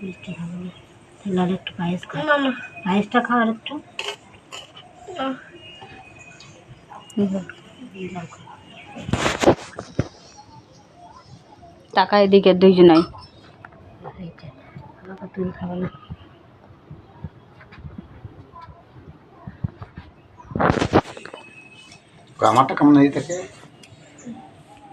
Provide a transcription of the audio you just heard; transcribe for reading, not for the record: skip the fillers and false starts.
মিষ্টি খাবো না, তাহলে আর একটু পায়েস খা, পায়েসটা খাও আর একটু। টাকা এদিকে দুইজনাই। তুমি খাবো না? আমারটা কেমন এই থেকে